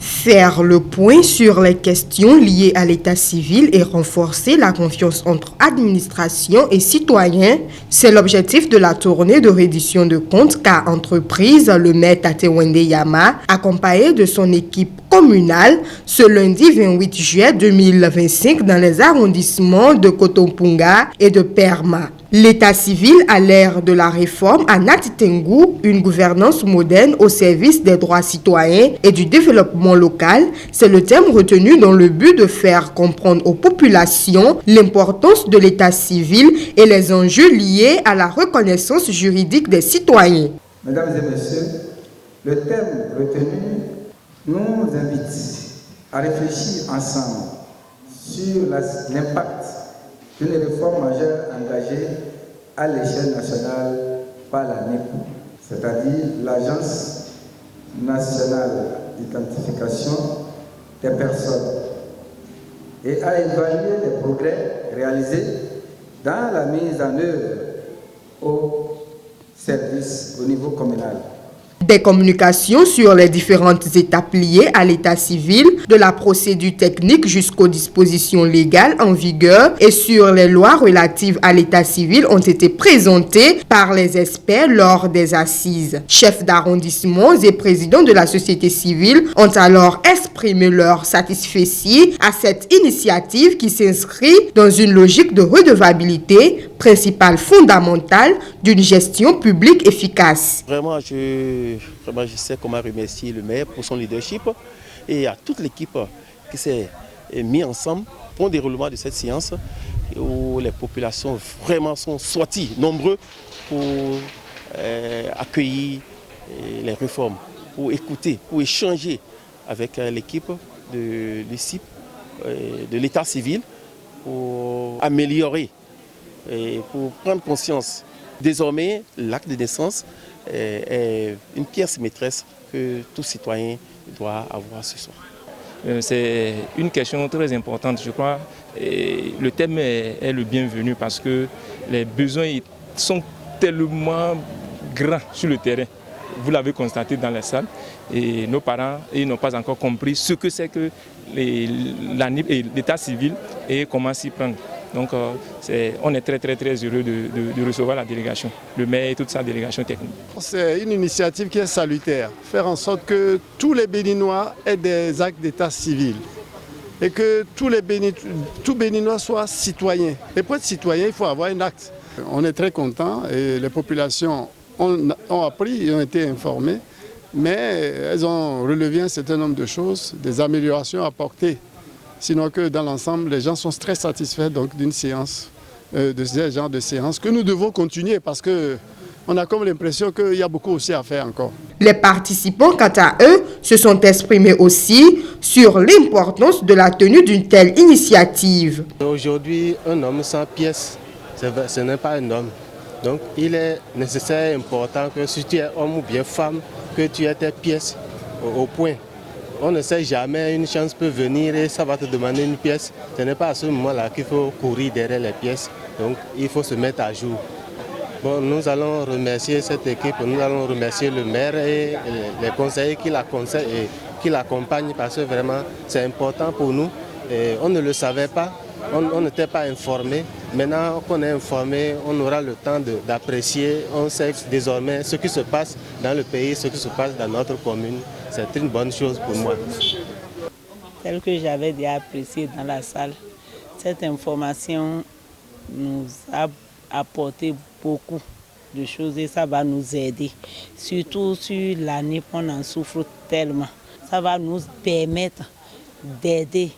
Faire le point sur les questions liées à l'état civil et renforcer la confiance entre administration et citoyens, c'est l'objectif de la tournée de reddition de comptes qu'a entreprise le maire Tatewende Yama, accompagné de son équipe communale, ce lundi 28 juillet 2025 dans les arrondissements de Kotompunga et de Perma. L'état civil à l'ère de la réforme à Nati Tengu, une gouvernance moderne au service des droits citoyens et du développement local, c'est le thème retenu dans le but de faire comprendre aux populations l'importance de l'état civil et les enjeux liés à la reconnaissance juridique des citoyens. Mesdames et messieurs, le thème retenu nous invite à réfléchir ensemble sur l'impact d'une réforme majeure engagée à l'échelle nationale par la NIP, c'est-à-dire l'Agence nationale d'identification des personnes, et à évaluer les progrès réalisés dans la mise en œuvre au service au niveau communal. Des communications sur les différentes étapes liées à l'état civil, de la procédure technique jusqu'aux dispositions légales en vigueur et sur les lois relatives à l'état civil ont été présentées par les experts lors des assises. Chefs d'arrondissement et présidents de la société civile ont alors exprimé leur satisfaction à cette initiative qui s'inscrit dans une logique de redevabilité, principale fondamentale d'une gestion publique efficace. Vraiment, je sais comment remercier le maire pour son leadership et à toute l'équipe qui s'est mise ensemble pour le déroulement de cette séance où les populations vraiment sont sorties nombreux pour accueillir les réformes, pour écouter, pour échanger avec l'équipe de l'ICIP, de l'état civil, pour améliorer et pour prendre conscience. Désormais, l'acte de naissance est une pièce maîtresse que tout citoyen doit avoir ce soir. C'est une question très importante, je crois. Et le thème est le bienvenu parce que les besoins sont tellement grands sur le terrain. Vous l'avez constaté dans la salle. Et nos parents n'ont pas encore compris ce que c'est que l'état civil et comment s'y prendre. Donc on est très heureux de recevoir la délégation, le maire et toute sa délégation technique. C'est une initiative qui est salutaire, faire en sorte que tous les Béninois aient des actes d'état civil et que tout Béninois soit citoyen. Et pour être citoyen, il faut avoir un acte. On est très contents et les populations ont appris et ont été informées, mais elles ont relevé un certain nombre de choses, des améliorations apportées. Sinon que dans l'ensemble, les gens sont très satisfaits d'une séance, de ce genre de séance que nous devons continuer parce qu'on a comme l'impression qu'il y a beaucoup aussi à faire encore. Les participants, quant à eux, se sont exprimés aussi sur l'importance de la tenue d'une telle initiative. Aujourd'hui, un homme sans pièce, ce n'est pas un homme. Donc il est nécessaire et important que si tu es homme ou bien femme, que tu aies tes pièces au point. On ne sait jamais, une chance peut venir et ça va te demander une pièce. Ce n'est pas à ce moment-là qu'il faut courir derrière les pièces. Donc il faut se mettre à jour. Bon, nous allons remercier cette équipe, nous allons remercier le maire et les conseillers qui l'accompagnent parce que vraiment c'est important pour nous. Et on ne le savait pas, on n'était pas informé. Maintenant qu'on est informé, on aura le temps d'apprécier. On sait désormais ce qui se passe dans le pays, ce qui se passe dans notre commune. C'est une bonne chose pour moi. Tel que j'avais déjà apprécié dans la salle, cette information nous a apporté beaucoup de choses et ça va nous aider. Surtout sur l'année qu'on en souffre tellement. Ça va nous permettre d'aider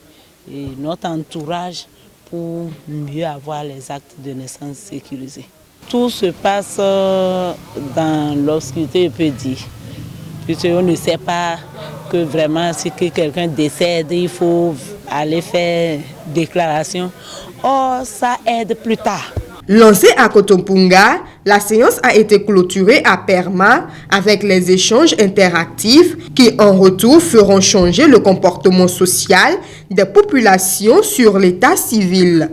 notre entourage pour mieux avoir les actes de naissance sécurisés. Tout se passe dans l'obscurité, je peux dire. Puisqu'on ne sait pas que vraiment si quelqu'un décède, il faut aller faire déclaration. Or, ça aide plus tard. Lancée à Kotompunga, la séance a été clôturée à Perma avec les échanges interactifs qui, en retour, feront changer le comportement social des populations sur l'état civil.